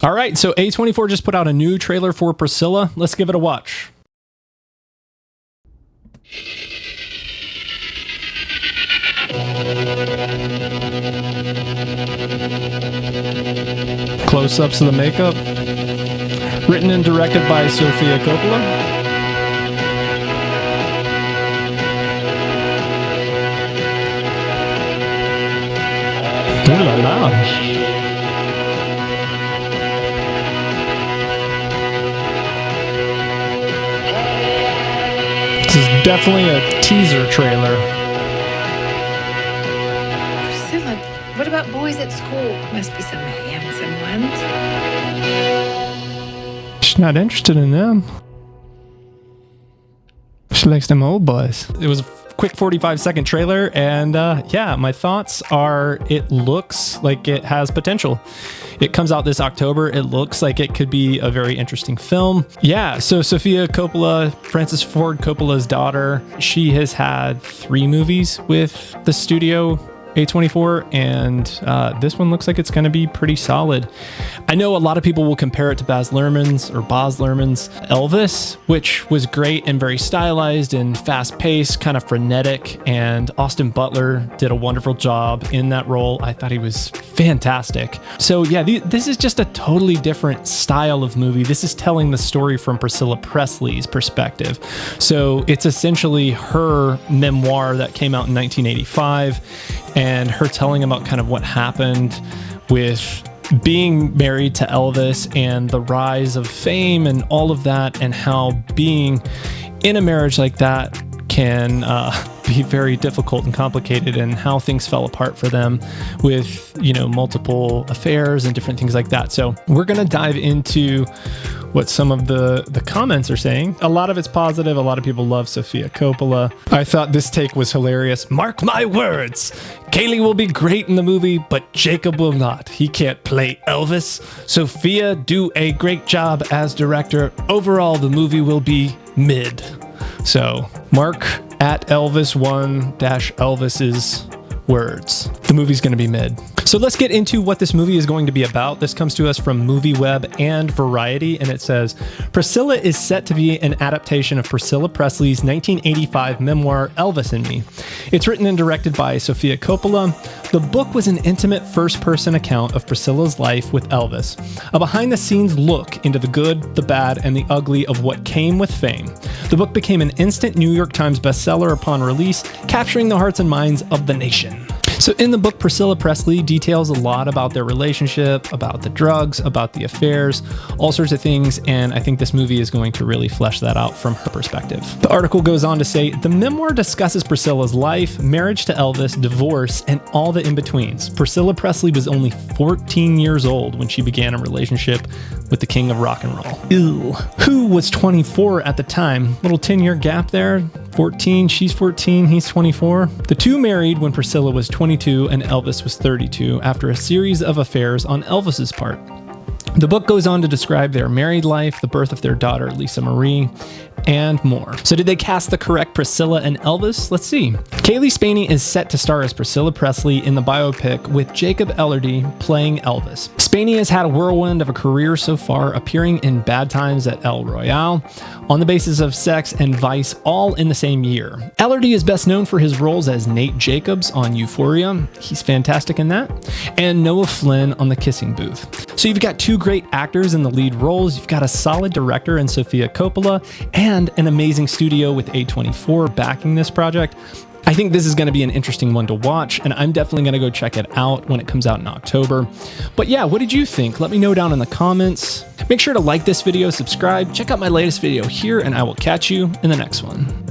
All right, so A24 just put out a new trailer for Priscilla. Let's give it a watch. Close-ups of the makeup. Written and directed by Sofia Coppola. Ooh la la. This is definitely a teaser trailer. Priscilla, what about boys at school? Must be some handsome ones. She's not interested in them. She likes them old boys. It was a quick 45-second trailer, and yeah, my thoughts are it looks like it has potential. It comes out this October. It looks like it could be a very interesting film. Yeah, so Sofia Coppola, Francis Ford Coppola's daughter, she has had 3 movies with the studio A24, and this one looks like it's going to be pretty solid. I know a lot of people will compare it to Baz Luhrmann's Elvis, which was great and very stylized and fast-paced, kind of frenetic, and Austin Butler did a wonderful job in that role. I thought he was fantastic. So yeah, this is just a totally different style of movie. This is telling the story from Priscilla Presley's perspective. So it's essentially her memoir that came out in 1985, and her telling about kind of what happened with being married to Elvis and the rise of fame and all of that, and how being in a marriage like that can be very difficult and complicated, and how things fell apart for them with, you know, multiple affairs and different things like that. So we're going to dive into what some of the comments are saying. A lot of it's positive. A lot of people love Sofia Coppola. I thought this take was hilarious. Mark my words. Kaylee will be great in the movie, but Jacob will not. He can't play Elvis. Sofia, do a great job as director. Overall, the movie will be mid. So Mark at Elvis1-Elvis's words. The movie's going to be mid. So let's get into what this movie is going to be about. This comes to us from MovieWeb and Variety, and it says, Priscilla is set to be an adaptation of Priscilla Presley's 1985 memoir, Elvis and Me. It's written and directed by Sofia Coppola. The book was an intimate first-person account of Priscilla's life with Elvis, a behind-the-scenes look into the good, the bad, and the ugly of what came with fame. The book became an instant New York Times bestseller upon release, capturing the hearts and minds of the nation. So in the book, Priscilla Presley details a lot about their relationship, about the drugs, about the affairs, all sorts of things, and I think this movie is going to really flesh that out from her perspective. The article goes on to say, the memoir discusses Priscilla's life, marriage to Elvis, divorce, and all the in-betweens. Priscilla Presley was only 14 years old when she began a relationship with the king of rock and roll. Ew. Who was 24 at the time? Little 10-year gap there. 14, she's 14, he's 24. The two married when Priscilla was 22 and Elvis was 32 after a series of affairs on Elvis's part. The book goes on to describe their married life, the birth of their daughter, Lisa Marie, and more. So did they cast the correct Priscilla and Elvis? Let's see. Kaylee Spaney is set to star as Priscilla Presley in the biopic, with Jacob Elordi playing Elvis. Spaney has had a whirlwind of a career so far, appearing in Bad Times at El Royale, On the Basis of Sex, and Vice, all in the same year. Elordi is best known for his roles as Nate Jacobs on Euphoria. He's fantastic in that. And Noah Flynn on The Kissing Booth. So you've got two great actors in the lead roles. You've got a solid director in Sofia Coppola, and an amazing studio with A24 backing this project. I think this is going to be an interesting one to watch, and I'm definitely going to go check it out when it comes out in October. But yeah, what did you think? Let me know down in the comments. Make sure to like this video, subscribe, check out my latest video here, and I will catch you in the next one.